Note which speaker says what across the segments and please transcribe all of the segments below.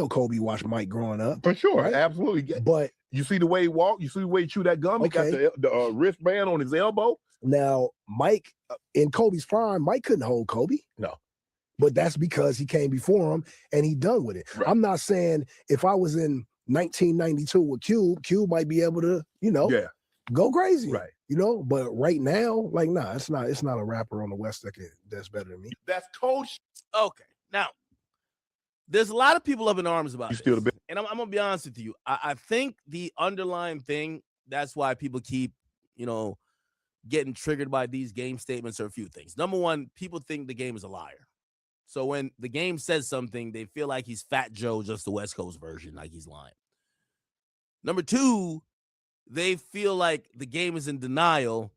Speaker 1: Kobe watched Mike growing up.
Speaker 2: For sure,
Speaker 1: right?
Speaker 2: absolutely.
Speaker 1: But
Speaker 2: you see the way he walked, you see the way he chewed that gum, he got the wristband on his elbow.
Speaker 1: Now, Mike, in Kobe's prime, Mike couldn't hold Kobe.
Speaker 2: No.
Speaker 1: But that's because he came before him and he done with it.
Speaker 2: Right.
Speaker 1: I'm not saying if I was in 1992 with Cube might be able to, go crazy.
Speaker 2: Right.
Speaker 1: But right now, like, nah, it's not a rapper on the West that's better than me.
Speaker 2: That's coach.
Speaker 3: Okay. Now, there's a lot of people up in arms about this. And I'm gonna be honest with you. I think the underlying thing, that's why people keep, getting triggered by these game statements are a few things. Number one, people think the game is a liar. So when the game says something, they feel like he's Fat Joe, just the West Coast version, like he's lying. Number two, they feel like the game is in denial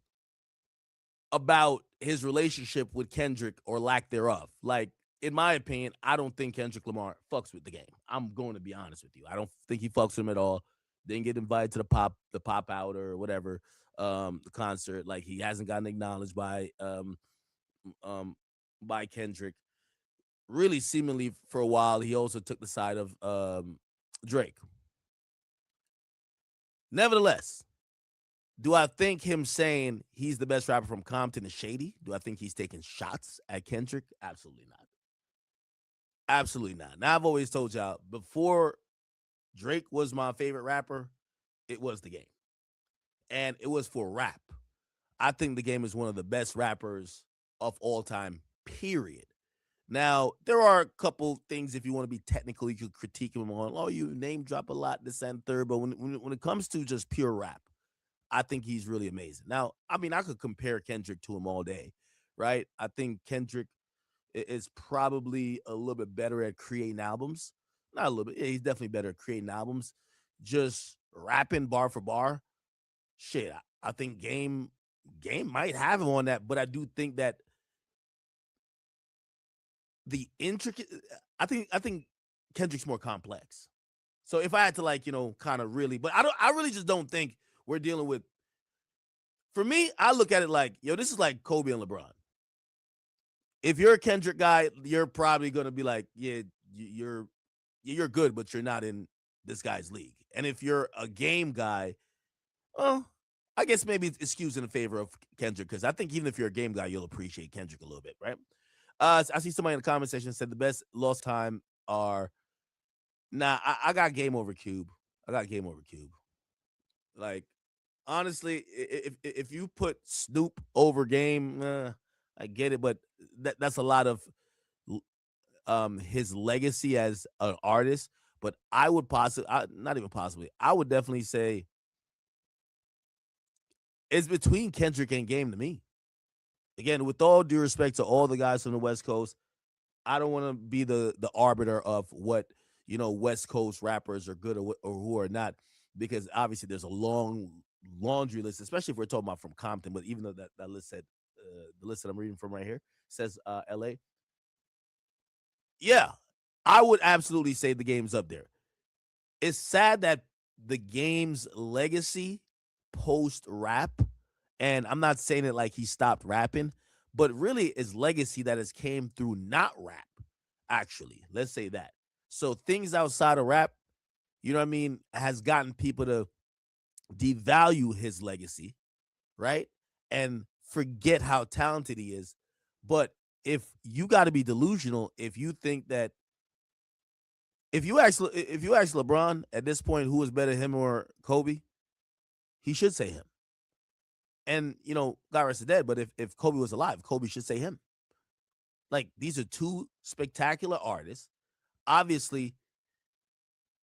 Speaker 3: about his relationship with Kendrick or lack thereof. Like, in my opinion, I don't think Kendrick Lamar fucks with the game. I'm going to be honest with you. I don't think he fucks with him at all. Didn't get invited to the pop out or whatever, the concert. Like, he hasn't gotten acknowledged by Kendrick. Really, seemingly for a while, he also took the side of Drake. Nevertheless, do I think him saying he's the best rapper from Compton is shady? Do I think he's taking shots at Kendrick? Absolutely not. Absolutely not. Now, I've always told y'all, before Drake was my favorite rapper, it was the game. And it was for rap. I think the game is one of the best rappers of all time, period. Now, there are a couple things, if you want to be technical, you could critique him on. Oh, you name drop a lot, this and third. But when it comes to just pure rap, I think he's really amazing. Now, I mean, I could compare Kendrick to him all day, right? I think Kendrick is probably a little bit better at creating albums. Not a little bit. Yeah, he's definitely better at creating albums. Just rapping bar for bar. Shit, I think Game might have him on that, but I do think that the intricate, I think Kendrick's more complex. So if I had to kind of really, but I really just don't think we're dealing with, for me, I look at it like, this is like Kobe and LeBron. If you're a Kendrick guy, you're probably going to be like, yeah, you're good, but you're not in this guy's league. And if you're a Game guy, well, I guess maybe it's excused in favor of Kendrick, because I think even if you're a Game guy, you'll appreciate Kendrick a little bit, right? I see somebody in the comment section said the best lost time are, I got Game over Cube. I got Game over Cube. Like, honestly, if you put Snoop over Game, I get it, but that's a lot of his legacy as an artist. But I would I would definitely say it's between Kendrick and Game to me. Again, with all due respect to all the guys from the West Coast, I don't want to be the arbiter of what, West Coast rappers are good or who are not, because obviously there's a long laundry list, especially if we're talking about from Compton. But even though that list said, the list that I'm reading from right here says LA. Yeah, I would absolutely say the Game's up there. It's sad that the Game's legacy post-rap, and I'm not saying it like he stopped rapping, but really his legacy that has came through not rap, actually. Let's say that. So things outside of rap, has gotten people to devalue his legacy, right? And forget how talented he is. But if you got to be delusional, if you think that, if you ask LeBron at this point who is better, him or Kobe, he should say him. And, God rest his dead, but if Kobe was alive, Kobe should say him. Like, these are two spectacular artists. Obviously,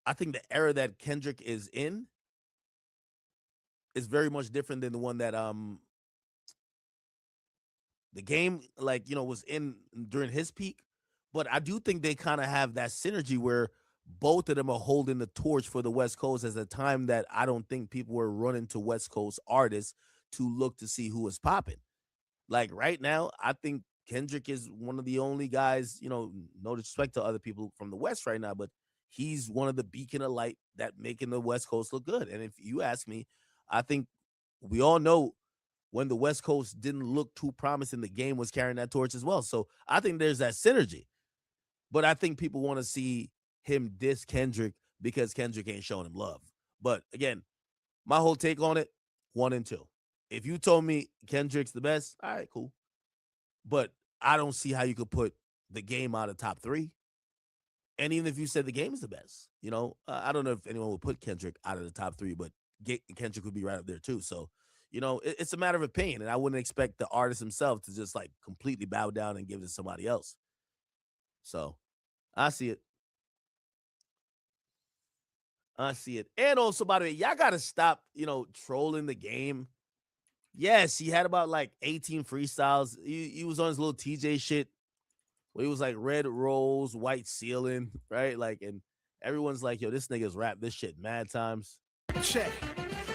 Speaker 3: I think the era that Kendrick is in is very much different than the one that the Game, was in during his peak. But I do think they kind of have that synergy where both of them are holding the torch for the West Coast as a time that I don't think people were running to West Coast artists to look to see who is popping. Like, right now, I think Kendrick is one of the only guys, no disrespect to other people from the West right now, but he's one of the beacon of light that making the West Coast look good. And if you ask me, I think we all know when the West Coast didn't look too promising, the Game was carrying that torch as well. So I think there's that synergy. But I think people want to see him diss Kendrick because Kendrick ain't showing him love. But again, my whole take on it, 1 and 2. If you told me Kendrick's the best, all right, cool. But I don't see how you could put the game out of top 3. And even if you said the game is the best, I don't know if anyone would put Kendrick out of the top 3, but Kendrick would be right up there too. So, it's a matter of opinion, and I wouldn't expect the artist himself to just like completely bow down and give it to somebody else. So, I see it. And also, by the way, y'all got to stop, trolling the game. Yes, he had about like 18 freestyles. He was on his little TJ shit where he was like red rose, white ceiling, right? Like, and everyone's like, yo, this nigga's rap this shit mad times.
Speaker 4: Check.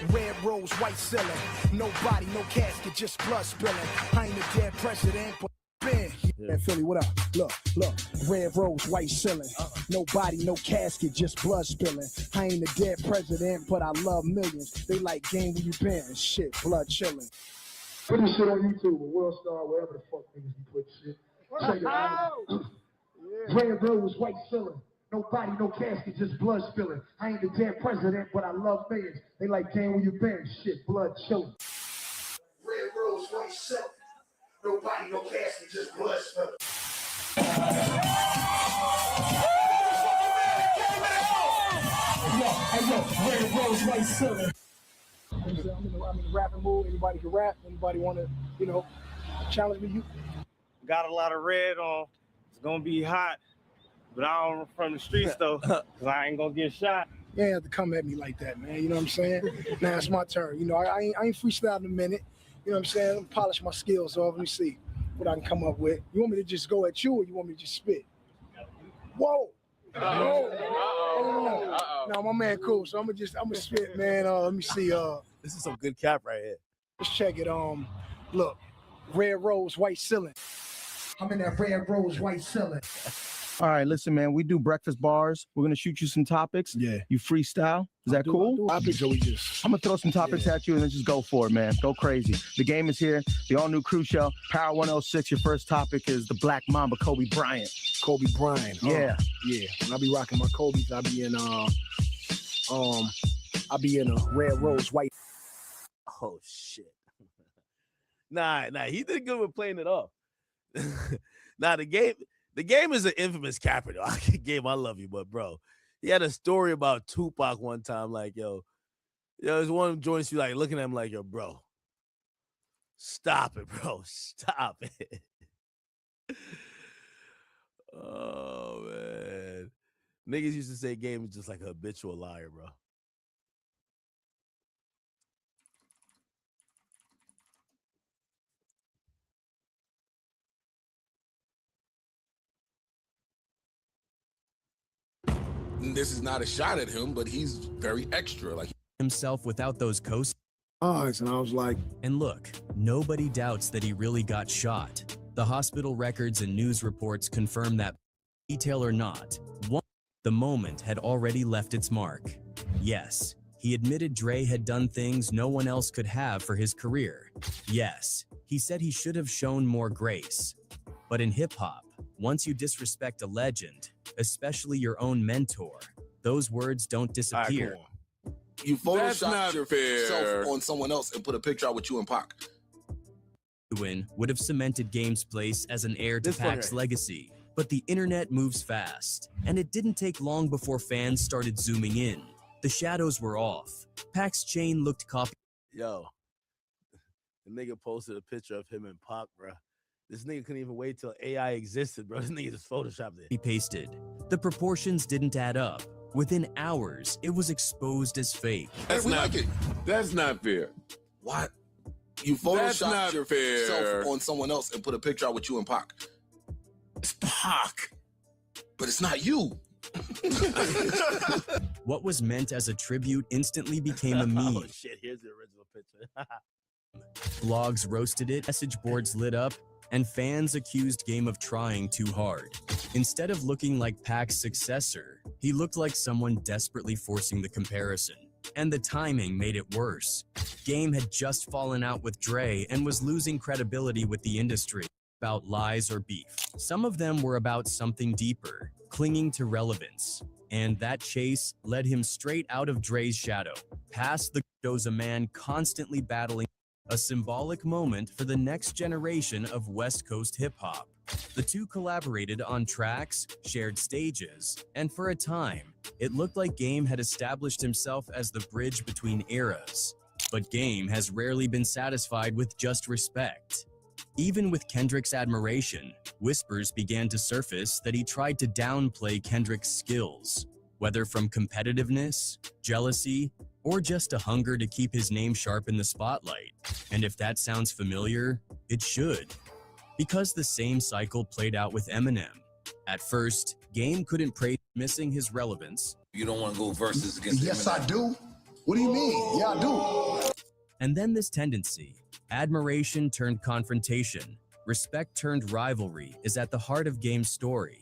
Speaker 4: Red rose, white ceiling. No body, no casket, just blood spilling. I ain't a dead president, but been.
Speaker 1: Yeah, Philly, what up? Look. Red rose, white ceiling. No body, no casket, just blood spilling. I ain't a dead president, but I love millions. They like game where you been. Shit, blood chilling.
Speaker 5: Put this shit on YouTube or World Star, wherever the fuck niggas be putting shit. Check it out. Red rose, white ceiling. No body, no casket, just blood spilling. I ain't the dead president, but I love millions. They like game where you been. Shit, blood chilling. Red rose, white ceiling. No body, no casket, just blood spilling. Yo, red rose, white ceiling.
Speaker 1: I'm in the rapping mood. Anybody can rap. Anybody want to, challenge me? You
Speaker 6: got a lot of red on. It's gonna be hot, but I don't from the streets though, cause I ain't gonna get shot.
Speaker 1: You ain't have to come at me like that, man. You know what I'm saying? Now it's my turn. I ain't freestyling a minute. You know what I'm saying? Let me polish my skills off. Let me see what I can come up with. You want me to just go at you, or you want me to just spit? Whoa! No, my man cool. So I'm gonna spit, man. Let me see.
Speaker 3: This is some good cap right here.
Speaker 1: Let's check it. Look, red rose, white ceiling.
Speaker 5: I'm in that red rose, white ceiling.
Speaker 7: All right, listen, man. We do breakfast bars. We're gonna shoot you some topics.
Speaker 1: Yeah.
Speaker 7: You freestyle. Is that cool?
Speaker 1: Topics, or we just.
Speaker 7: I'm gonna throw some topics at you and then just go for it, man. Go crazy. The game is here. The all-new crew show. Power 106. Your first topic is the Black Mamba, Kobe Bryant.
Speaker 1: Kobe Bryant.
Speaker 7: Yeah.
Speaker 1: Yeah. When I be rocking my Kobe's, I be in a red rose, white.
Speaker 3: Oh shit. Nah, he did good with playing it off. Nah, the game is an infamous capper though. Game, I love you, but bro, he had a story about Tupac one time, like, yo, there's one joints you like looking at him like, yo, bro, stop it, bro. Stop it. Oh man. Niggas used to say Game is just like a habitual liar, bro.
Speaker 8: This is not a shot at him, but he's very extra. Like
Speaker 9: himself without those coasts.
Speaker 1: Eyes, and I was like,
Speaker 9: And look, nobody doubts that he really got shot. The hospital records and news reports confirm that, detail or not, the moment had already left its mark. Yes, he admitted Dre had done things no one else could have for his career. Yes, he said he should have shown more grace. But in hip-hop, once you disrespect a legend, especially your own mentor, those words don't disappear.
Speaker 8: right, you photoshopped yourself on someone else and put a picture out with you and Pac.
Speaker 9: Win would have cemented Game's place as an heir to Pac's legacy. But the internet moves fast, and it didn't take long before fans started zooming in. The shadows were off. Pac's chain looked copied.
Speaker 3: Yo, the nigga posted a picture of him and Pac, bro. This nigga couldn't even wait till AI existed, bro. This nigga just photoshopped it.
Speaker 9: He pasted. The proportions didn't add up. Within hours, it was exposed as fake.
Speaker 8: That's not fair. What? You photoshopped yourself on someone else and put a picture out with you and Pac. It's Pac, but it's not you.
Speaker 9: What was meant as a tribute instantly became a meme.
Speaker 3: Oh shit, here's the original picture.
Speaker 9: Blogs roasted it, message boards lit up, and fans accused Game of trying too hard. Instead of looking like Pac's successor, he looked like someone desperately forcing the comparison. And the timing made it worse. Game had just fallen out with Dre and was losing credibility with the industry about lies or beef. Some of them were about something deeper, clinging to relevance. And that chase led him straight out of Dre's shadow, past the shows a man constantly battling, a symbolic moment for the next generation of West Coast hip-hop. The two collaborated on tracks, shared stages, and for a time, it looked like Game had established himself as the bridge between eras. But Game has rarely been satisfied with just respect. Even with Kendrick's admiration, whispers began to surface that he tried to downplay Kendrick's skills, whether from competitiveness, jealousy, or just a hunger to keep his name sharp in the spotlight. And if that sounds familiar, it should. Because the same cycle played out with Eminem. At first, Game couldn't praise missing his relevance.
Speaker 8: You don't want to go versus against
Speaker 5: Yes,
Speaker 8: Eminem.
Speaker 5: I do. What do you mean? Yeah, I do.
Speaker 9: And then this tendency, admiration turned confrontation, respect turned rivalry, is at the heart of Game's story.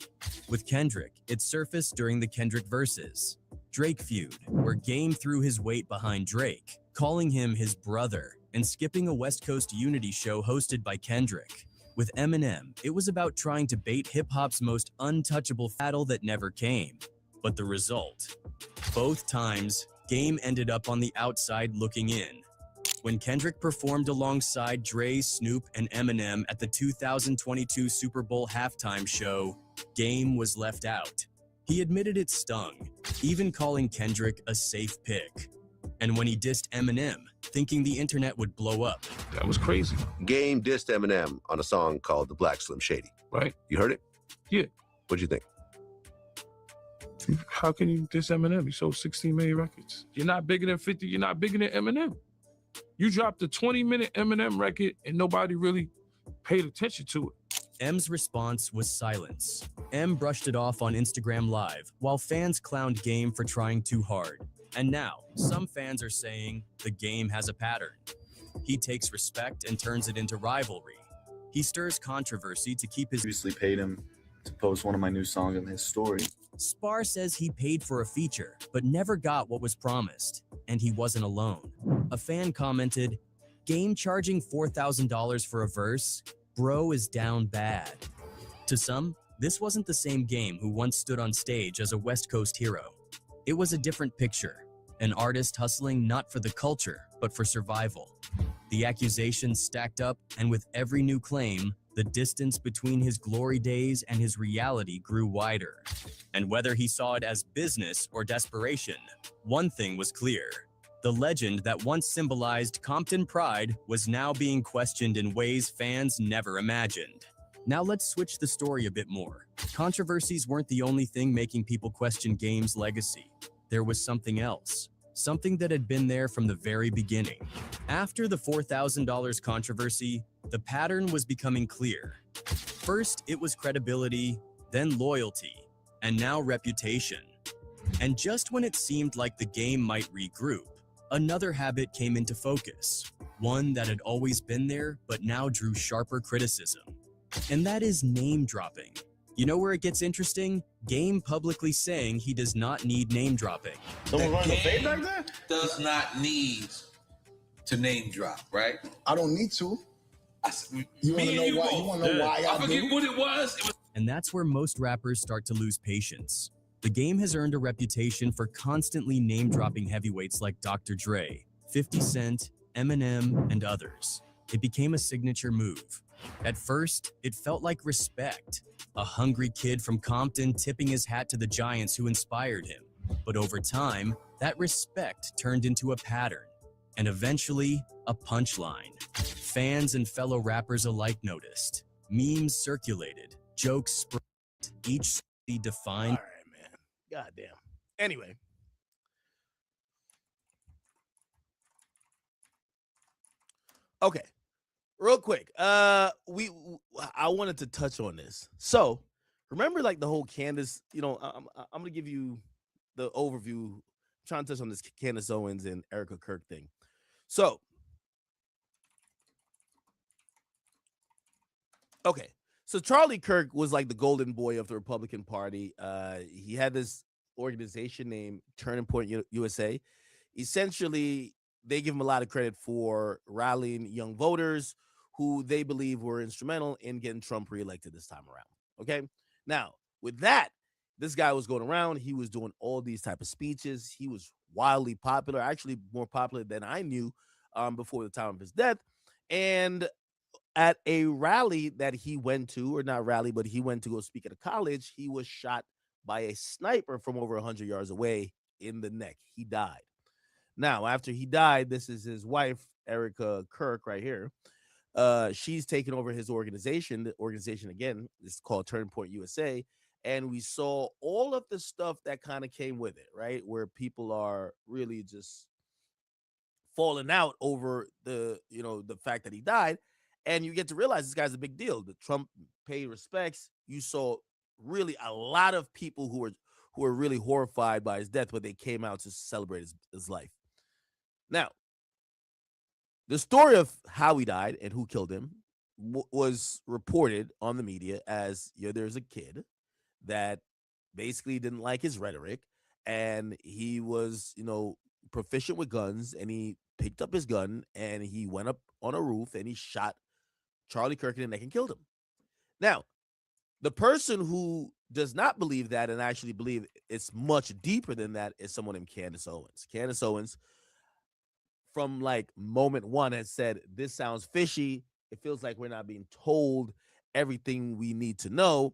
Speaker 9: With Kendrick, it surfaced during the Kendrick versus Drake feud, where Game threw his weight behind Drake, calling him his brother, and skipping a West Coast unity show hosted by Kendrick. With Eminem, it was about trying to bait hip-hop's most untouchable battle that never came. But the result? Both times, Game ended up on the outside looking in. When Kendrick performed alongside Dre, Snoop, and Eminem at the 2022 Super Bowl halftime show, Game was left out. He admitted it stung, even calling Kendrick a safe pick. And when he dissed Eminem, thinking the internet would blow up.
Speaker 2: That was crazy.
Speaker 10: Game dissed Eminem on a song called The Black Slim Shady.
Speaker 2: Right.
Speaker 10: You heard it?
Speaker 2: Yeah.
Speaker 10: What'd you think?
Speaker 2: How can you diss Eminem? He sold 16 million records. You're not bigger than 50. You're not bigger than Eminem. You dropped a 20-minute Eminem record and nobody really paid attention to it.
Speaker 9: M's response was silence. M brushed it off on Instagram Live, while fans clowned Game for trying too hard. And now, some fans are saying the Game has a pattern. He takes respect and turns it into rivalry. He stirs controversy to keep his...
Speaker 11: Previously paid him to post one of my new songs in his story.
Speaker 9: Spar says he paid for a feature, but never got what was promised, and he wasn't alone. A fan commented, Game charging $4,000 for a verse? Bro is down bad. To some, this wasn't the same Game who once stood on stage as a West Coast hero. It was a different picture, an artist hustling not for the culture, but for survival. The accusations stacked up, and with every new claim, the distance between his glory days and his reality grew wider. And whether he saw it as business or desperation, one thing was clear. The legend that once symbolized Compton pride was now being questioned in ways fans never imagined. Now let's switch the story a bit more. Controversies weren't the only thing making people question Game's legacy. There was something else. Something that had been there from the very beginning. After the $4,000 controversy, the pattern was becoming clear. First, it was credibility, then loyalty, and now reputation. And just when it seemed like the Game might regroup, another habit came into focus, one that had always been there but now drew sharper criticism. And that is name dropping. You know where it gets interesting? Game publicly saying he does not need name dropping.
Speaker 8: Someone running a fade back there? Does not need to name drop, right?
Speaker 5: I don't need to. You want to know why? You want to know why I
Speaker 8: forget
Speaker 5: do?
Speaker 8: what it was.
Speaker 9: And that's where most rappers start to lose patience. The Game has earned a reputation for constantly name-dropping heavyweights like Dr. Dre, 50 Cent, Eminem, and others. It became a signature move. At first, it felt like respect. A hungry kid from Compton tipping his hat to the giants who inspired him. But over time, that respect turned into a pattern. And eventually, a punchline. Fans and fellow rappers alike noticed. Memes circulated. Jokes spread. Each city defined.
Speaker 3: All right, man. Goddamn. Anyway. Okay. Real quick. I wanted to touch on this. So, remember like the whole Candace, I'm going to give you the overview. I'm trying to touch on this Candace Owens and Erica Kirk thing. So, okay. So Charlie Kirk was like the golden boy of the Republican Party. He had this organization named Turning Point USA. Essentially, they give him a lot of credit for rallying young voters who they believe were instrumental in getting Trump reelected this time around. Okay. Now, with that, this guy was going around. He was doing all these type of speeches. He was wildly popular, actually more popular than I knew before the time of his death. And at a rally that he went to, or not rally, but he went to go speak at a college, he was shot by a sniper from over 100 yards away in the neck. He died. Now, after he died, this is his wife, Erica Kirk, right here. She's taken over his organization. The organization, again, is called Turning Point USA. And we saw all of the stuff that kind of came with it, right? Where people are really just falling out over the fact that he died. And you get to realize this guy's a big deal. The Trump paid respects. You saw really a lot of people who were really horrified by his death, but they came out to celebrate his life. Now, the story of how he died and who killed him was reported on the media as, there's a kid that basically didn't like his rhetoric, and he was, proficient with guns, and he picked up his gun and he went up on a roof and he shot Charlie Kirk in the neck and killed him. Now, the person who does not believe that and actually believe it's much deeper than that is someone named Candace Owens. Candace Owens, from like moment one, has said, this sounds fishy. It feels like we're not being told everything we need to know.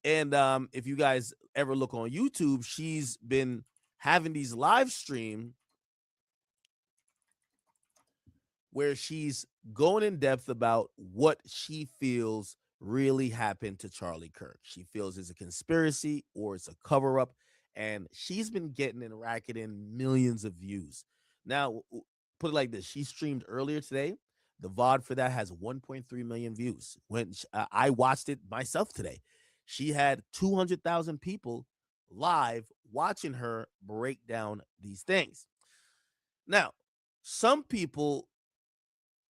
Speaker 3: And if you guys ever look on YouTube, she's been having these live stream where she's going in depth about what she feels really happened to Charlie Kirk. She feels it's a conspiracy or it's a cover-up, and she's been getting and racketing millions of views. Now, put it like this. She streamed earlier today. The VOD for that has 1.3 million views. When I watched it myself today, she had 200,000 people live watching her break down these things. Now, some people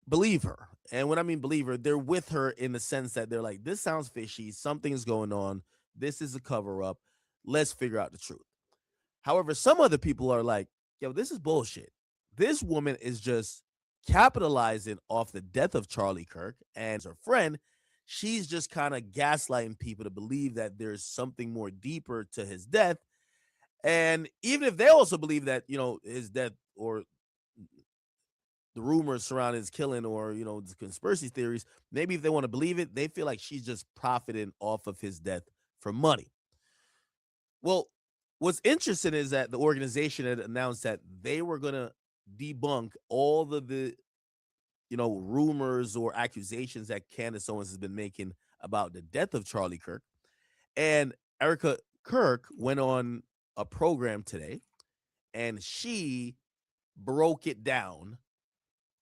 Speaker 3: believe her. And when I mean believe her, they're with her in the sense that they're like, this sounds fishy. Something's going on. This is a cover-up. Let's figure out the truth. However, some other people are like, yo, this is bullshit. This woman is just capitalizing off the death of Charlie Kirk, and her friend, she's just kind of gaslighting people to believe that there's something more deeper to his death. And even if they also believe that, his death or the rumors surrounding his killing or, the conspiracy theories, maybe if they want to believe it, they feel like she's just profiting off of his death for money. Well, what's interesting is that the organization had announced that they were going to debunk all the rumors or accusations that Candace Owens has been making about the death of Charlie Kirk. And Erica Kirk went on a program today and she broke it down,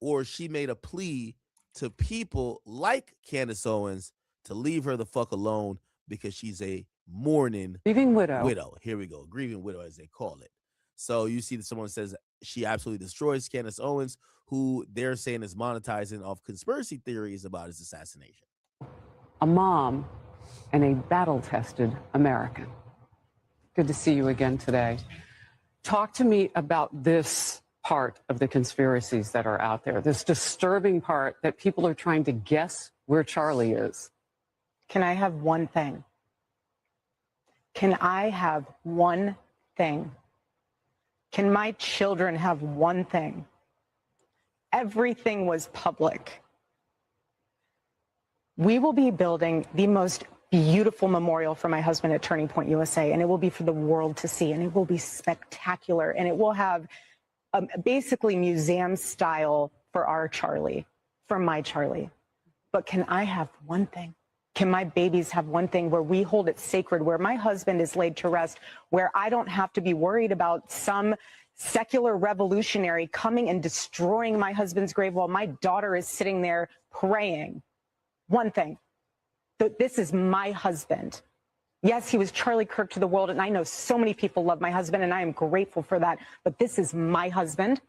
Speaker 3: or she made a plea to people like Candace Owens to leave her the fuck alone because she's a mourning
Speaker 12: grieving widow.
Speaker 3: Here we go. Grieving widow, as they call it. So you see that someone says she absolutely destroys Candace Owens, who they're saying is monetizing off conspiracy theories about his assassination.
Speaker 12: A mom and a battle-tested American. Good to see you again today. Talk to me about this part of the conspiracies that are out there, this disturbing part that people are trying to guess where Charlie is.
Speaker 13: Can I have one thing? Can I have one thing? Can my children have one thing? Everything was public. We will be building the most beautiful memorial for my husband at Turning Point USA, and it will be for the world to see, and it will be spectacular, and it will have basically museum style for our Charlie, for my Charlie. But can I have one thing? Can my babies have one thing where we hold it sacred, where my husband is laid to rest, where I don't have to be worried about some secular revolutionary coming and destroying my husband's grave while my daughter is sitting there praying? One thing. This is my husband. Yes, he was Charlie Kirk to the world, and I know so many people love my husband, and I am grateful for that. But this is my husband,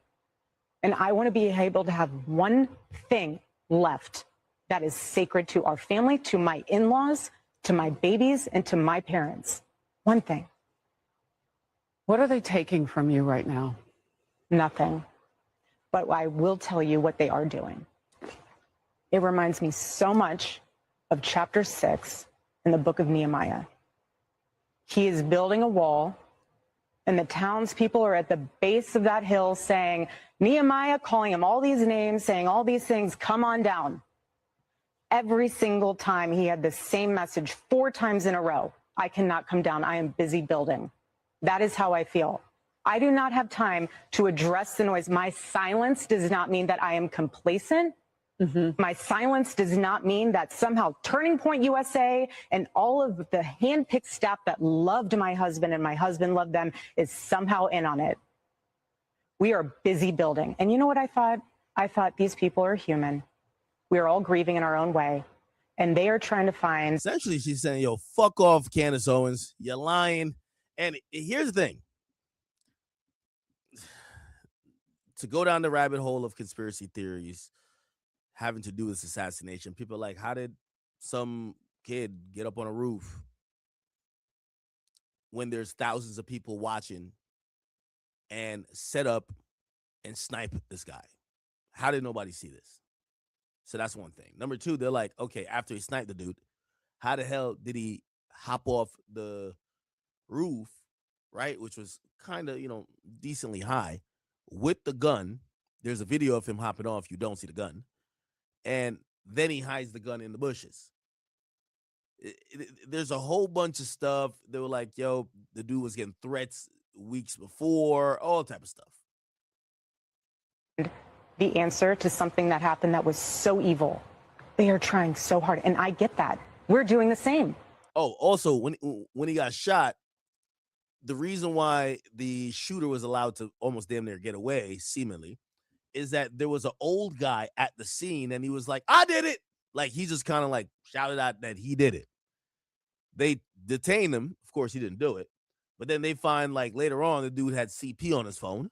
Speaker 13: and I want to be able to have one thing left that is sacred to our family, to my in-laws, to my babies, and to my parents. One thing.
Speaker 12: What are they taking from you right now?
Speaker 13: Nothing. But I will tell you what they are doing. It reminds me so much of chapter 6 in the book of Nehemiah. He is building a wall, and the townspeople are at the base of that hill saying, Nehemiah, calling him all these names, saying all these things, come on down. Every single time he had the same message 4 times in a row. I cannot come down. I am busy building. That is how I feel. I do not have time to address the noise. My silence does not mean that I am complacent. My silence does not mean that somehow Turning Point USA and all of the handpicked staff that loved my husband and my husband loved them is somehow in on it. We are busy building. And you know what I thought? I thought these people are human. We are all grieving in our own way. And they are trying to find.
Speaker 3: Essentially, she's saying, yo, fuck off, Candace Owens. You're lying. And here's the thing. To go down the rabbit hole of conspiracy theories having to do with this assassination, people are like, how did some kid get up on a roof when there's thousands of people watching and set up and snipe this guy? How did nobody see this? So that's one thing. Number 2, they're like, okay, after he sniped the dude, how the hell did he hop off the roof, right? Which was kind of, decently high with the gun. There's a video of him hopping off. You don't see the gun. And then he hides the gun in the bushes. There's a whole bunch of stuff. They were like, yo, the dude was getting threats weeks before, all type of stuff.
Speaker 13: The answer to something that happened that was so evil. They are trying so hard. And I get that. We're doing the same.
Speaker 3: Oh, also, when he got shot, the reason why the shooter was allowed to almost damn near get away, seemingly, is that there was an old guy at the scene and he was like, I did it. Like, he just kind of like shouted out that he did it. They detained him. Of course, he didn't do it. But then they find, like, later on, the dude had CP on his phone.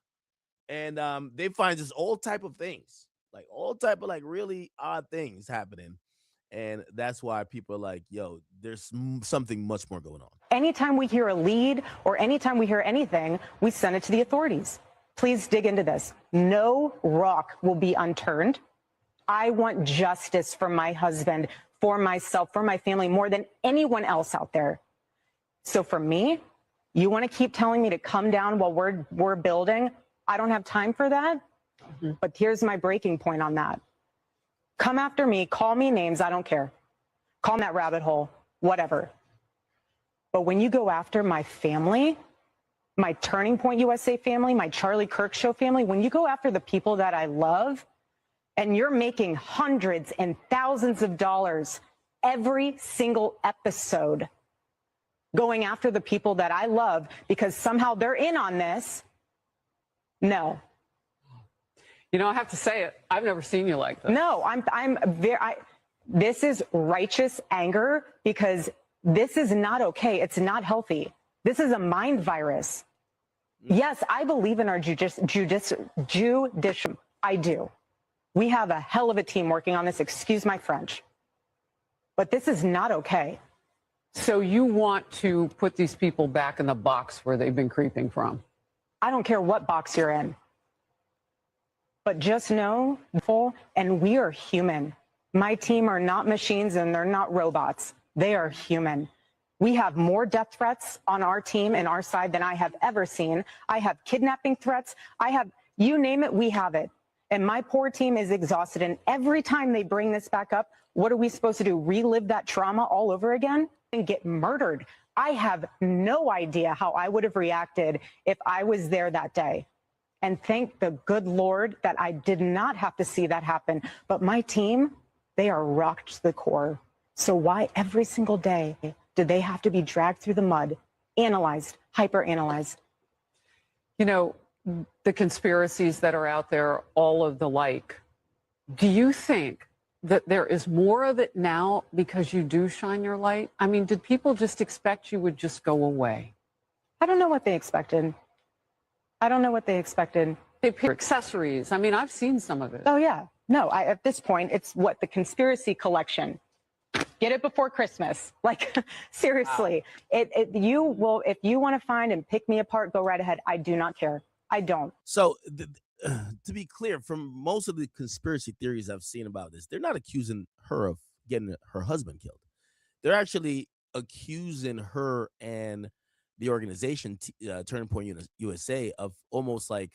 Speaker 3: And they find just all type of things, like all type of like really odd things happening. And that's why people are like, yo, there's something much more going on.
Speaker 13: Anytime we hear a lead or anytime we hear anything, we send it to the authorities. Please dig into this. No rock will be unturned. I want justice for my husband, for myself, for my family, more than anyone else out there. So for me, you want to keep telling me to come down while we're building? I don't have time for that. But here's my breaking point on that. Come after me, call me names, I don't care. Call me that rabbit hole, whatever. But when you go after my family, my Turning Point USA family, my Charlie Kirk Show family, when you go after the people that I love, and you're making hundreds and thousands of dollars every single episode going after the people that I love because somehow they're in on this, no.
Speaker 12: I have to say it. I've never seen you like this.
Speaker 13: No, this is righteous anger because this is not okay. It's not healthy. This is a mind virus. Yes, I believe in our judicial. I do. We have a hell of a team working on this. Excuse my French. But this is not okay.
Speaker 12: So you want to put these people back in the box where they've been creeping from?
Speaker 13: I don't care what box you're in. But just know, and we are human. My team are not machines and they're not robots. They are human. We have more death threats on our team and our side than I have ever seen. I have kidnapping threats. I have, you name it, we have it. And my poor team is exhausted. And every time they bring this back up, what are we supposed to do? Relive that trauma all over again and get murdered? I have no idea how I would have reacted if I was there that day. And thank the good Lord that I did not have to see that happen. But my team, they are rocked to the core. So why every single day do they have to be dragged through the mud, analyzed, hyper-analyzed?
Speaker 12: The conspiracies that are out there, all of the like. Do you think that there is more of it now because you do shine your light? I mean, did people just expect you would just go away?
Speaker 13: I don't know what they expected.
Speaker 12: They pick accessories. I mean, I've seen some of it.
Speaker 13: Oh, yeah. No, at this point, it's what the conspiracy collection. Get it before Christmas. Like, seriously. Wow. If you want to find and pick me apart, go right ahead. I do not care. I don't.
Speaker 3: So, to be clear, from most of the conspiracy theories I've seen about this, they're not accusing her of getting her husband killed. They're actually accusing her and the organization, Turning Point USA, of almost like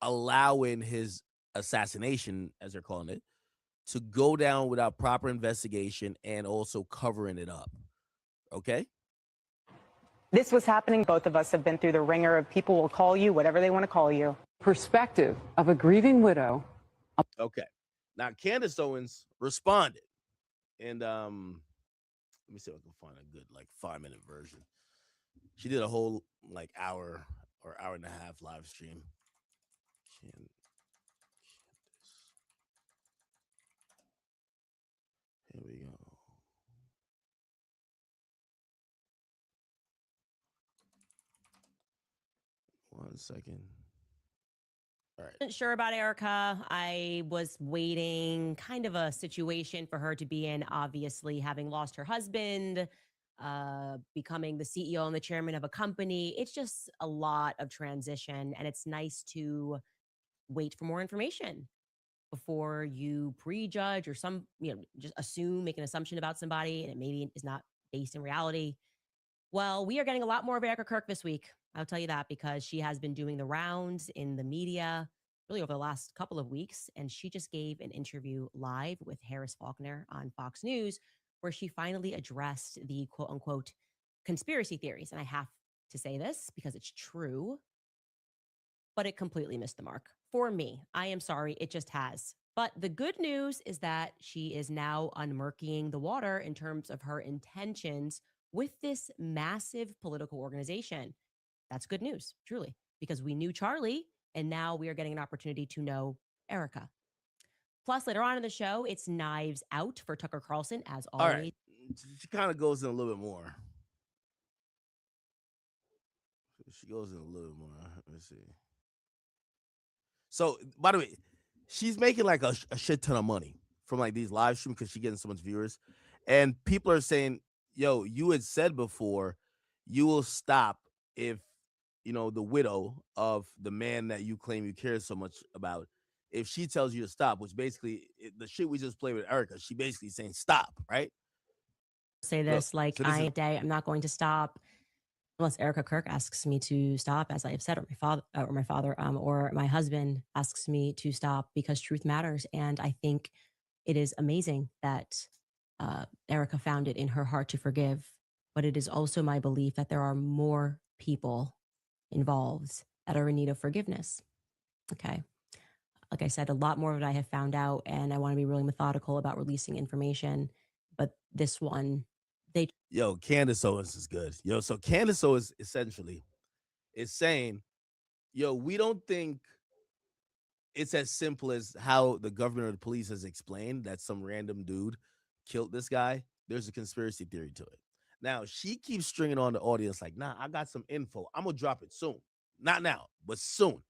Speaker 3: allowing his assassination, as they're calling it, to go down without proper investigation and also covering it up. Okay?
Speaker 13: This was happening. Both of us have been through the ringer of people will call you whatever they want to call you.
Speaker 12: Perspective of a grieving widow.
Speaker 3: Okay. Now, Candace Owens responded. And let me see if I can find a good, like, 5-minute version. She did a whole, like, hour or hour and a half live stream. Here we go. One second. All right.
Speaker 14: Wasn't sure about Erica. I was waiting kind of a situation for her to be in, obviously, having lost her husband, becoming the CEO and the chairman of a company. It's just a lot of transition, and it's nice to wait for more information before you prejudge or just assume, make an assumption about somebody, and it maybe is not based in reality. Well, we are getting a lot more of Erica Kirk this week. I'll tell you that, because she has been doing the rounds in the media really over the last couple of weeks. And she just gave an interview live with Harris Faulkner on Fox News, where she finally addressed the quote unquote conspiracy theories. And I have to say this because it's true, but it completely missed the mark for me. I am sorry. It just has. But the good news is that she is now unmurkying the water in terms of her intentions with this massive political organization. That's good news, truly, because we knew Charlie, and now we are getting an opportunity to know Erica. Plus, later on in the show, it's Knives Out for Tucker Carlson, as always.
Speaker 3: All right. She kind of goes in a little bit more. She goes in a little bit more. Let's see. So, by the way, she's making like a shit ton of money from like these live streams because she's getting so much viewers. And people are saying, yo, you had said before you will stop if, the widow of the man that you claim you care so much about, if she tells you to stop, which basically the shit we just played with Erica, she basically saying stop, right?
Speaker 14: Say this,
Speaker 3: Look, so this is-
Speaker 14: I'm not going to stop unless Erica Kirk asks me to stop, as I have said, or my father, or my husband asks me to stop, because truth matters. And I think it is amazing that Erica found it in her heart to forgive. But it is also my belief that there are more people involved that are in need of forgiveness. Okay. Like I said, a lot more of it I have found out, and I want to be really methodical about releasing information. But this one,
Speaker 3: Yo, Candace Owens is good. Yo, so Candace Owens essentially is saying, yo, we don't think it's as simple as how the governor of the police has explained that some random dude killed this guy. There's a conspiracy theory to it. Now, she keeps stringing on the audience like, nah, I got some info. I'm going to drop it soon. Not now, but soon.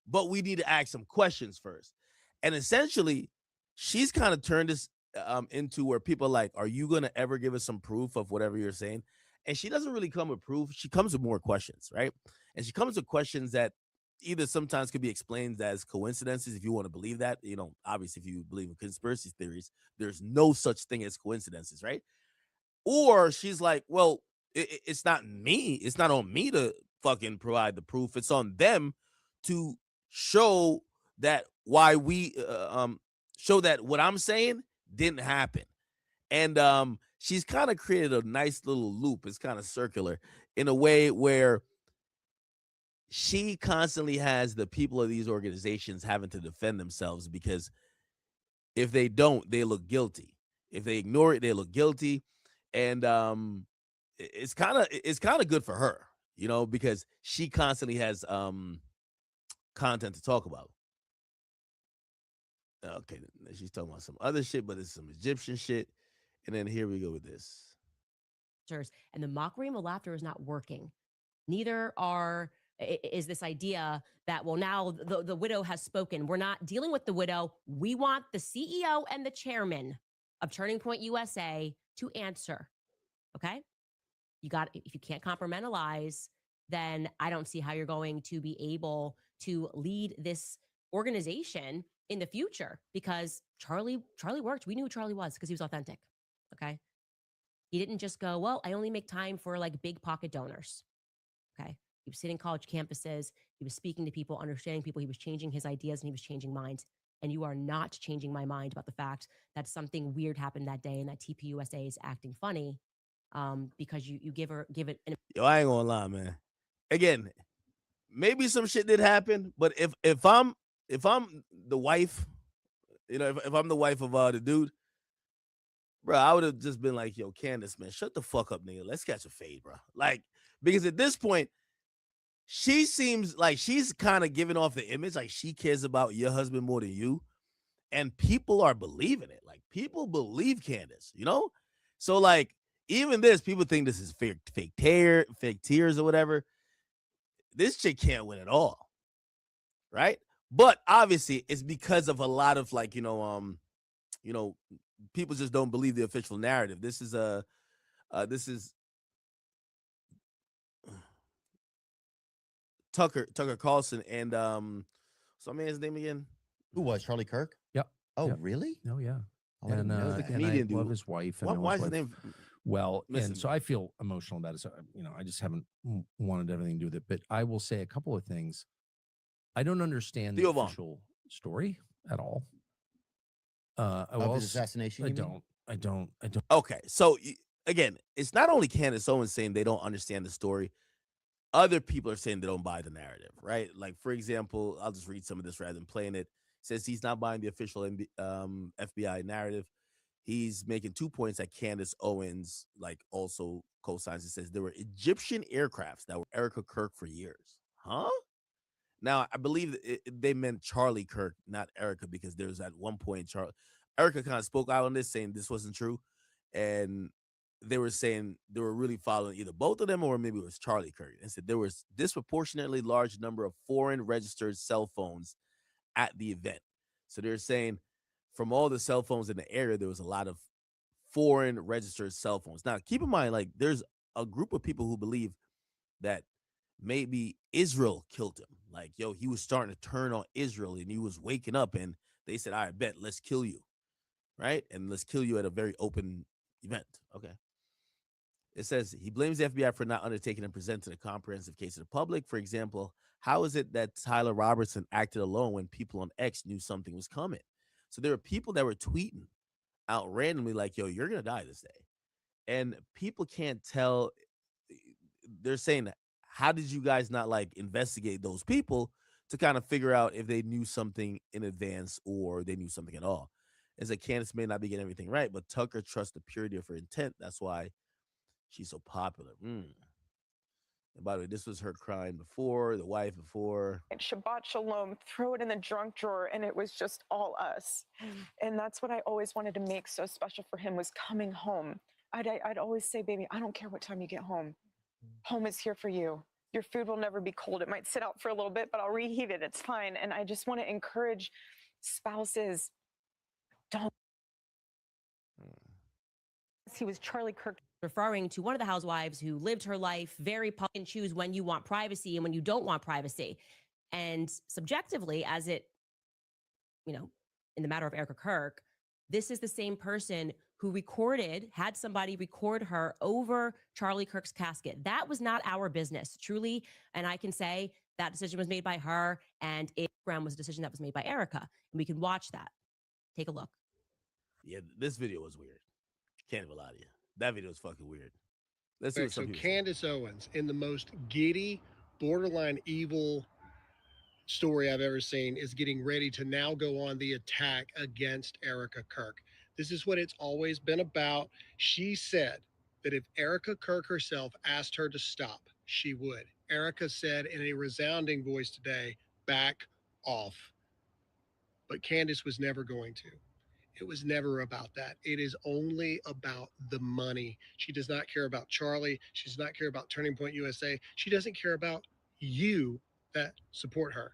Speaker 3: But we need to ask some questions first. And essentially, she's kind of turned this into where people are like, are you going to ever give us some proof of whatever you're saying? And she doesn't really come with proof. She comes with more questions, right? And she comes with questions that either sometimes could be explained as coincidences, if you want to believe that. Obviously, if you believe in conspiracy theories, there's no such thing as coincidences, right? Or she's like, well, it's not me. It's not on me to fucking provide the proof. It's on them to show that show that what I'm saying didn't happen. And she's kind of created a nice little loop. It's kind of circular in a way where she constantly has the people of these organizations having to defend themselves, because if they don't, they look guilty. If they ignore it, they look guilty. And it's kind of good for her, because she constantly has content to talk about. Okay, she's talking about some other shit, but it's some Egyptian shit. And then here we go with this.
Speaker 14: And the mockery and the laughter is not working. Neither is this idea that, well, now the widow has spoken. We're not dealing with the widow. We want the CEO and the chairman of Turning Point USA to answer. Okay? If you can't compartmentalize, then I don't see how you're going to be able to lead this organization in the future, because Charlie worked. We knew who Charlie was because he was authentic. Okay? He didn't just go, well, I only make time for like big pocket donors. Okay. He was sitting college campuses. He was speaking to people, understanding people. He was changing his ideas and he was changing minds. And you are not changing my mind about the fact that something weird happened that day and that TPUSA is acting funny because you give it an
Speaker 3: Yo, I ain't gonna lie, man. Again, maybe some shit did happen, but if I'm the wife, if I'm the wife of the dude, bro, I would have just been like, yo, Candace, man, shut the fuck up, nigga. Let's catch a fade, bro. Like, because at this point, she seems like she's kind of giving off the image like she cares about your husband more than you. And people are believing it. Like, people believe Candace, So, like, even this, people think this is fake tears or whatever. This chick can't win at all, right? But obviously, it's because of a lot of like, people just don't believe the official narrative. This is Tucker Carlson and so man's name again.
Speaker 15: Who was Charlie Kirk?
Speaker 16: Yep.
Speaker 15: Oh,
Speaker 16: Yep.
Speaker 15: really?
Speaker 16: Oh, yeah.
Speaker 15: Oh, I didn't know
Speaker 3: the
Speaker 15: that.
Speaker 3: comedian
Speaker 16: I love
Speaker 3: dude.
Speaker 16: his wife.
Speaker 3: Why is his name?
Speaker 16: Well,
Speaker 3: missing
Speaker 16: and so I feel emotional about it. So, I just haven't wanted everything to do with it. But I will say a couple of things. I don't understand the
Speaker 3: Theo Von.
Speaker 16: official story at all.
Speaker 15: Of his assassination, you mean?
Speaker 16: I don't.
Speaker 3: Okay, so again, it's not only Candace Owens saying they don't understand the story. Other people are saying they don't buy the narrative, right? Like, for example, I'll just read some of this rather than playing it. It says he's not buying the official FBI narrative. He's making 2 points that Candace Owens, like, also co-signs. It says there were Egyptian aircrafts that were Erica Kirk for years. Huh? Now, I believe they meant Charlie Kirk, not Erica, because there's at one point Erica kind of spoke out on this, saying this wasn't true. And they were saying they were really following either both of them or maybe it was Charlie Kirk. And said there was disproportionately large number of foreign registered cell phones at the event. So they're saying from all the cell phones in the area, there was a lot of foreign registered cell phones. Now, keep in mind, like, there's a group of people who believe that maybe Israel killed him. Like, yo, he was starting to turn on Israel and he was waking up and they said, all right, bet, let's kill you. Right? And let's kill you at a very open event. Okay. It says he blames the FBI for not undertaking and presenting a comprehensive case to the public. For example, how is it that Tyler Robertson acted alone when people on X knew something was coming? So there were people that were tweeting out randomly like, yo, you're going to die this day. And people can't tell. They're saying, how did you guys not like investigate those people to kind of figure out if they knew something in advance or they knew something at all? It's like Candace may not be getting everything right, but Tucker trusts the purity of her intent. That's why she's so popular. And by the way, this was her crying before, the wife before.
Speaker 17: Shabbat Shalom, throw it in the junk drawer, and it was just all us. And that's what I always wanted to make so special for him, was coming home. I'd always say, baby, I don't care what time you get home. Home is here for you. Your food will never be cold. It might sit out for a little bit, but I'll reheat it. It's fine. And I just want to encourage spouses, don't.
Speaker 14: He was Charlie Kirk, referring to one of the housewives who lived her life very public and choose when you want privacy and when you don't want privacy. And subjectively, as it, in the matter of Erica Kirk, this is the same person who had somebody record her over Charlie Kirk's casket. That was not our business, truly. And I can say that decision was made by her, and Instagram was a decision that was made by Erica. And we can watch that. Take a look.
Speaker 3: Yeah, this video was weird. Can't even lie to you. That video is fucking weird. Let's see
Speaker 18: Right,
Speaker 3: what some
Speaker 18: so
Speaker 3: people say.
Speaker 18: Candace Owens, in the most giddy, borderline evil story I've ever seen, is getting ready to now go on the attack against Erica Kirk. This is what it's always been about. She said that if Erica Kirk herself asked her to stop, she would. Erica said in a resounding voice today, back off. But Candace was never going to. It was never about that. It is only about the money. She does not care about Charlie. She does not care about Turning Point USA. She doesn't care about you that support her.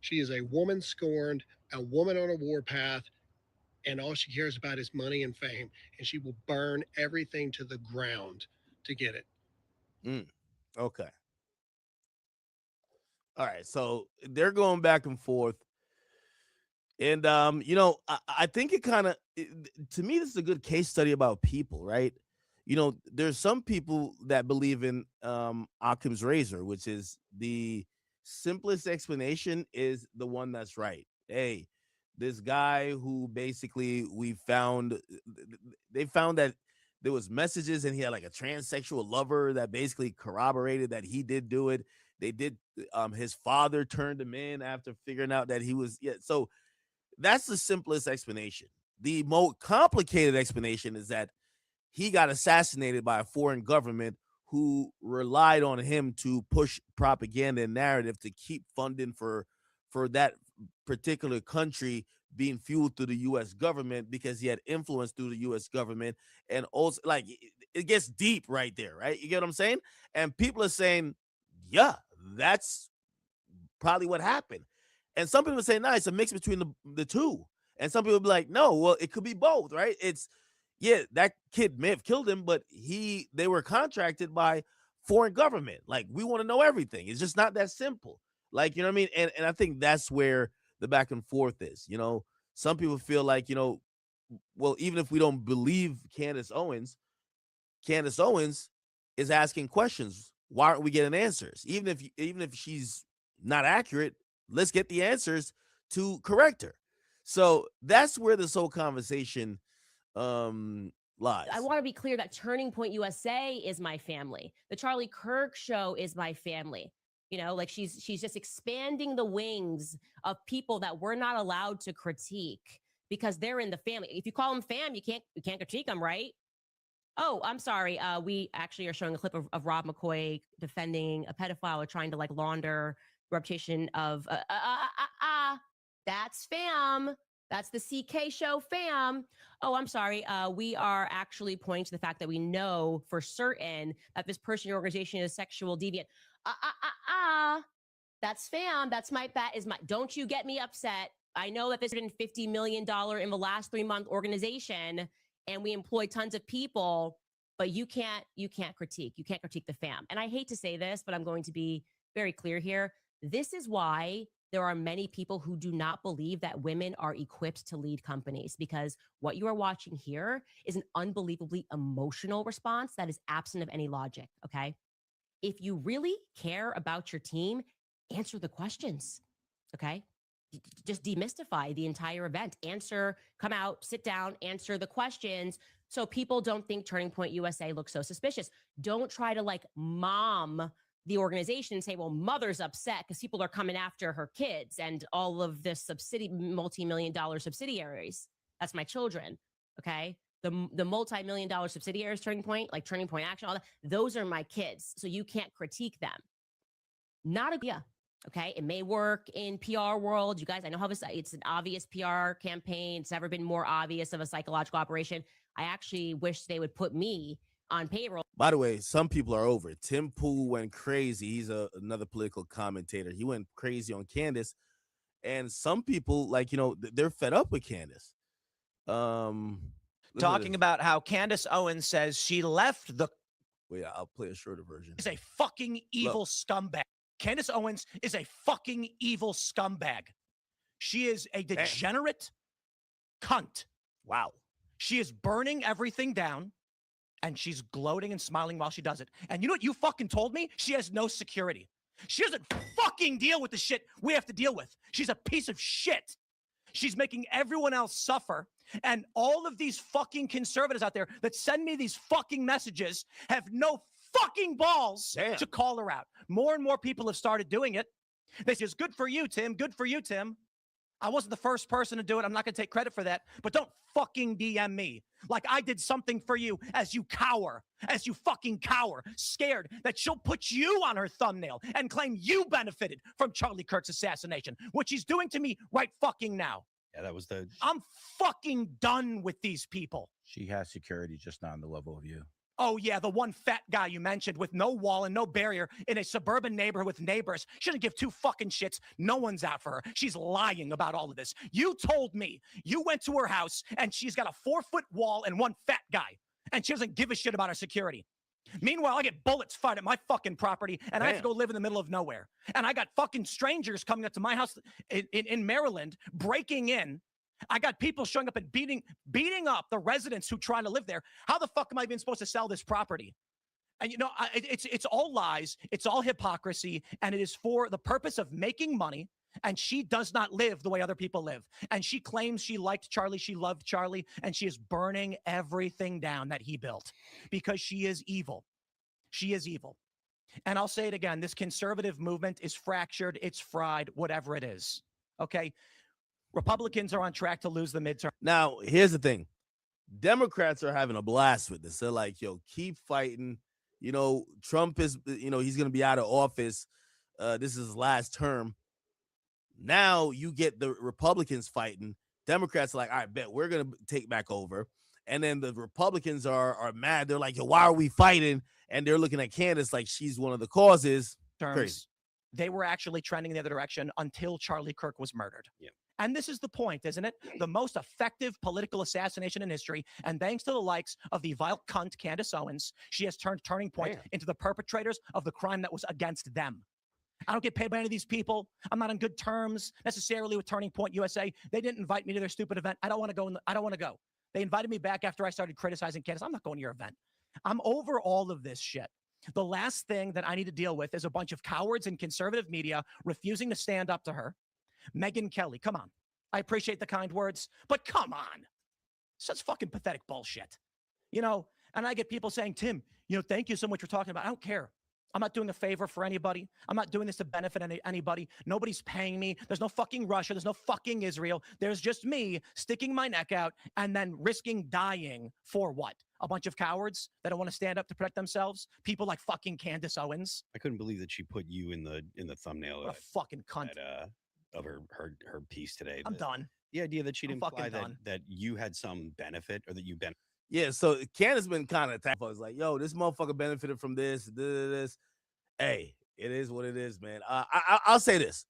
Speaker 18: She is a woman scorned, a woman on a warpath, and all she cares about is money and fame. And she will burn everything to the ground to get it.
Speaker 3: Okay. All right. So they're going back and forth. And, I think it kind of, to me, this is a good case study about people, right? there's some people that believe in Occam's razor, which is the simplest explanation is the one that's right. Hey, this guy who basically they found that there was messages and he had like a transsexual lover that basically corroborated that he did do it. They did. His father turned him in after figuring out that he was. Yeah. So that's the simplest explanation. The more complicated explanation is that he got assassinated by a foreign government who relied on him to push propaganda and narrative to keep funding for that particular country being fueled through the U.S. government because he had influence through the U.S. government. And also, like, it gets deep right there, right? You get what I'm saying? And people are saying, yeah, that's probably what happened. And some people say, no, it's a mix between the two. And some people be like, no, well, it could be both, right? Yeah, that kid may have killed him, but they were contracted by foreign government. Like, we want to know everything. It's just not that simple. Like, you know what I mean? And I think that's where the back and forth is. Some people feel like, well, even if we don't believe Candace Owens is asking questions. Why aren't we getting answers? Even if she's not accurate, let's get the answers to correct her. So that's where this whole conversation lies.
Speaker 14: I want to be clear that Turning Point USA is my family. The Charlie Kirk show is my family. Like she's just expanding the wings of people that we're not allowed to critique because they're in the family. If you call them fam, you can't critique them, right? Oh, I'm sorry. We actually are showing a clip of Rob McCoy defending a pedophile or trying to like launder the reputation of that's fam. That's the CK show fam. Oh, I'm sorry. We are actually pointing to the fact that we know for certain that this person in your organization is sexual deviant. That's fam. Don't you get me upset. I know that this is a $50 million in the last 3-month organization and we employ tons of people, but you can't critique. You can't critique the fam. And I hate to say this, but I'm going to be very clear here. This is why there are many people who do not believe that women are equipped to lead companies, because what you are watching here is an unbelievably emotional response that is absent of any logic, okay? If you really care about your team, answer the questions, okay? Just demystify the entire event. Come out, sit down, answer the questions so people don't think Turning Point USA looks so suspicious. Don't try to like mom the organization and say, well, mother's upset because people are coming after her kids and all of this multi-million-dollar subsidiaries. That's my children, okay? The multi-million-dollar subsidiaries, Turning Point, like Turning Point Action, all that, those are my kids. So you can't critique them. Not a idea. Okay, it may work in PR world. You guys, I know how it's an obvious PR campaign. It's never been more obvious of a psychological operation. I actually wish they would put me on payroll.
Speaker 3: By the way, some people are over it. Tim Pool went crazy. He's another political commentator. He went crazy on Candace. And some people, like, they're fed up with Candace.
Speaker 19: Talking about how Candace Owens says she left the...
Speaker 3: Wait, I'll play a shorter version.
Speaker 19: ...is a fucking evil scumbag. Candace Owens is a fucking evil scumbag. She is a degenerate cunt.
Speaker 3: Wow.
Speaker 19: She is burning everything down, and she's gloating and smiling while she does it. And you know what you fucking told me? She has no security. She doesn't fucking deal with the shit we have to deal with. She's a piece of shit. She's making everyone else suffer. And all of these fucking conservatives out there that send me these fucking messages have no fucking balls to call her out. More and more people have started doing it. They say, good for you, Tim. Good for you, Tim. I wasn't the first person to do it. I'm not going to take credit for that. But don't fucking DM me like I did something for you as you fucking cower, scared that she'll put you on her thumbnail and claim you benefited from Charlie Kirk's assassination, which he's doing to me right fucking now.
Speaker 15: Yeah, that was
Speaker 19: I'm fucking done with these people.
Speaker 15: She has security, just not on the level of you.
Speaker 19: Oh, yeah, the one fat guy you mentioned with no wall and no barrier in a suburban neighborhood with neighbors. She doesn't give two fucking shits. No one's out for her. She's lying about all of this. You told me you went to her house and she's got a 4-foot wall and one fat guy, and she doesn't give a shit about her security. Meanwhile, I get bullets fired at my fucking property, and I have to go live in the middle of nowhere. And I got fucking strangers coming up to my house in Maryland, breaking in I got people showing up and beating up the residents who try to live there. How the fuck am I even supposed to sell this property? And it's all lies. It's all hypocrisy. And it is for the purpose of making money. And she does not live the way other people live. And she claims she liked Charlie. She loved Charlie. And she is burning everything down that he built because she is evil. She is evil. And I'll say it again. This conservative movement is fractured. It's fried, whatever it is. Okay. Republicans are on track to lose the midterm.
Speaker 3: Now, here's the thing. Democrats are having a blast with this. They're like, yo, keep fighting. You know, Trump is, he's going to be out of office. This is his last term. Now you get the Republicans fighting. Democrats are like, all right, bet we're going to take back over. And then the Republicans are mad. They're like, yo, why are we fighting? And they're looking at Candace like she's one of the causes. Crazy.
Speaker 19: They were actually trending in the other direction until Charlie Kirk was murdered. Yeah. And this is the point, isn't it? The most effective political assassination in history. And thanks to the likes of the vile cunt Candace Owens, she has turned Turning Point into the perpetrators of the crime that was against them. I don't get paid by any of these people. I'm not on good terms necessarily with Turning Point USA. They didn't invite me to their stupid event. I don't want to go. I don't want to go. They invited me back after I started criticizing Candace. I'm not going to your event. I'm over all of this shit. The last thing that I need to deal with is a bunch of cowards in conservative media refusing to stand up to her. Megyn Kelly, come on. I appreciate the kind words, but come on. Such fucking pathetic bullshit. And I get people saying, Tim, thank you so much for talking about it. I don't care. I'm not doing a favor for anybody. I'm not doing this to benefit anybody. Nobody's paying me. There's no fucking Russia. There's no fucking Israel. There's just me sticking my neck out and then risking dying for what? A bunch of cowards that don't want to stand up to protect themselves? People like fucking Candace Owens?
Speaker 20: I couldn't believe that she put you in the thumbnail.
Speaker 19: What a fucking cunt.
Speaker 20: Of her piece today.
Speaker 19: I'm done.
Speaker 20: The idea that she'd imply that you had some benefit or that you benefit.
Speaker 3: Yeah, so Candace been kind of attacked. It's like, yo, this motherfucker benefited from this. Hey, it is what it is, man. I'll say this.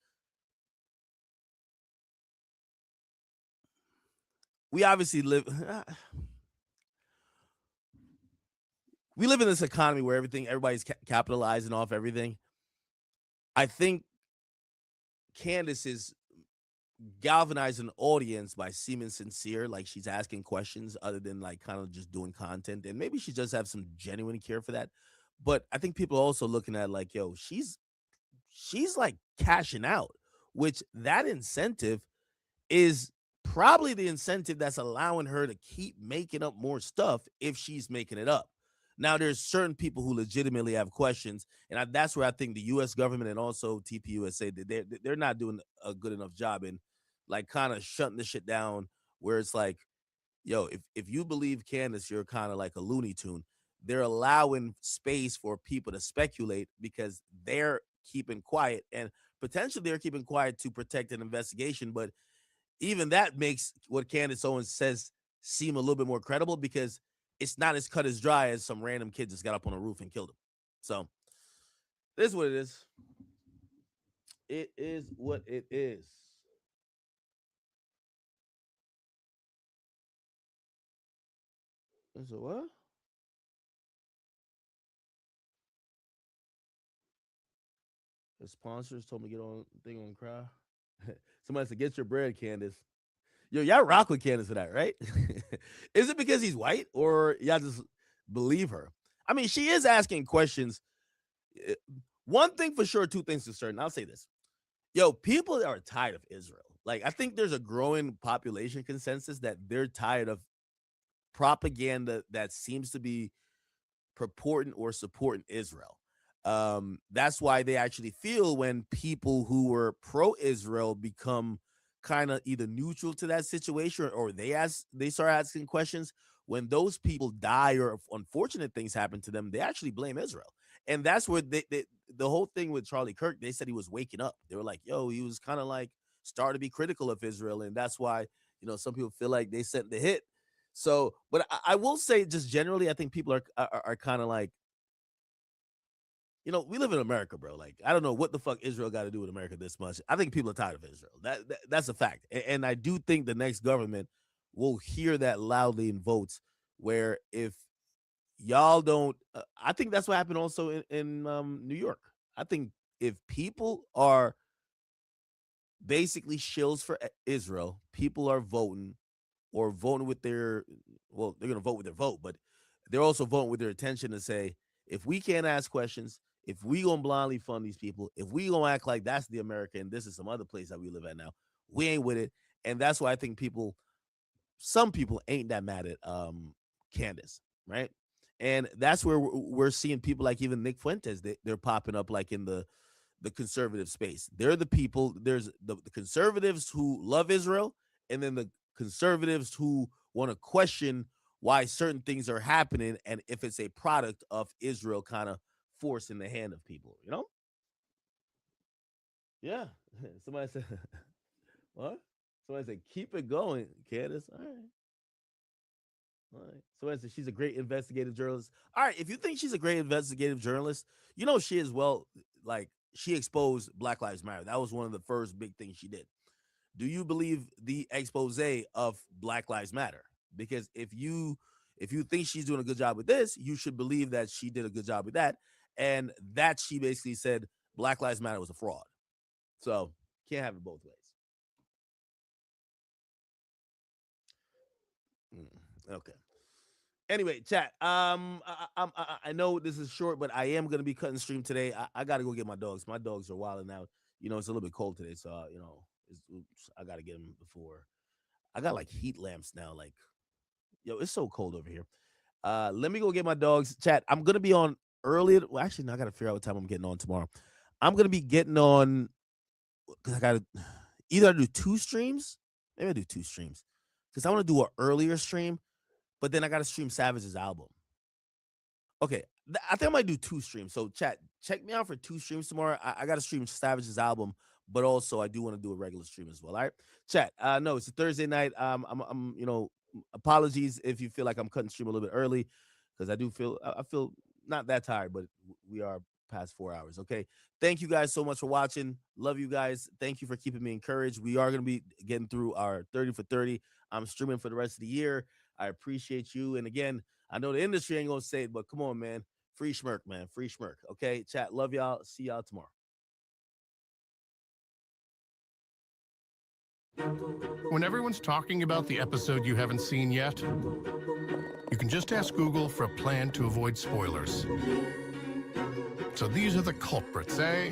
Speaker 3: We obviously live in this economy where everybody's capitalizing off everything. I think Candace is galvanizing an audience by seeming sincere, like she's asking questions other than like kind of just doing content. And maybe she does have some genuine care for that. But I think people are also looking at like, yo, she's like cashing out, which that incentive is probably the incentive that's allowing her to keep making up more stuff if she's making it up. Now, there's certain people who legitimately have questions, and that's where I think the U.S. government and also TPUSA, they're not doing a good enough job in like kind of shutting the shit down where it's like, yo, if you believe Candace, you're kind of like a Looney Tune. They're allowing space for people to speculate because they're keeping quiet, and potentially they're keeping quiet to protect an investigation. But even that makes what Candace Owens says seem a little bit more credible because it's not as cut as dry as some random kid just got up on a roof and killed him. So this is what it is. It is what it is. So what? The sponsors told me to get on thing on Cry. Somebody said, get your bread, Candace. Yo, y'all rock with Candace for that, right? Is it because he's white or y'all just believe her? I mean, she is asking questions. One thing for sure, two things for certain. I'll say this. Yo, people are tired of Israel. Like, I think there's a growing population consensus that they're tired of propaganda that seems to be purporting or supporting Israel. That's why they actually feel when people who were pro-Israel become kind of either neutral to that situation or they start asking questions. When those people die or unfortunate things happen to them, they actually blame Israel. And that's where the whole thing with Charlie Kirk, they said he was waking up. They were like, yo, he was kind of like starting to be critical of Israel. And that's why, some people feel like they sent the hit. So, but I will say just generally, I think people are kind of like, we live in America, bro. Like, I don't know what the fuck Israel got to do with America this much. I think people are tired of Israel. That's a fact. And I do think the next government will hear that loudly in votes, where if y'all don't, I think that's what happened also in New York. I think if people are basically shills for Israel. People are voting or voting with their, well, they're going to vote with their vote, but they're also voting with their attention to say, if we can't ask questions, if we going to blindly fund these people, if we going to act like that's the America and this is some other place that we live at now, we ain't with it. And that's why I think some people ain't that mad at Candace, right? And that's where we're seeing people like even Nick Fuentes, they're popping up like in the conservative space. They're the people, there's the conservatives who love Israel, and then the conservatives who want to question why certain things are happening and if it's a product of Israel kind of forcing the hand of people, you know? Yeah. Somebody said, what? Somebody said, keep it going, Candace. All right. All right. Somebody said she's a great investigative journalist. All right. If you think she's a great investigative journalist, you know she is well, like, she exposed Black Lives Matter. That was one of the first big things she did. Do you believe the expose of Black Lives Matter? Because if you think she's doing a good job with this, you should believe that she did a good job with that. And that she basically said Black Lives Matter was a fraud. So can't have it both ways. Okay. Anyway, chat. I know this is short, but I am gonna be cutting stream today. I gotta go get my dogs. My dogs are wilding out. You know, it's a little bit cold today, so I gotta get them before. I got like heat lamps now. Like, yo, it's so cold over here. Let me go get my dogs. Chat. I'm gonna be on early. Well, actually, no, I gotta figure out what time I'm getting on tomorrow. I'm gonna be getting on because I gotta either do 2 streams. Maybe I do 2 streams because I want to do an earlier stream. But then I got to stream Savage's album. Okay, I think I might do 2 streams. So chat, check me out for 2 streams tomorrow. I got to stream Savage's album, but also I do want to do a regular stream as well. All right, chat. No, it's a Thursday night. I'm apologies if you feel like I'm cutting stream a little bit early because I feel not that tired, but we are past 4 hours. Okay, thank you guys so much for watching. Love you guys. Thank you for keeping me encouraged. We are going to be getting through our 30 for 30. I'm streaming for the rest of the year. I appreciate you. And again, I know the industry ain't gonna say it, but come on, man. Free schmirk, man. Free schmirk. Okay, chat. Love y'all. See y'all tomorrow.
Speaker 21: When everyone's talking about the episode you haven't seen yet, you can just ask Google for a plan to avoid spoilers. So these are the culprits, eh?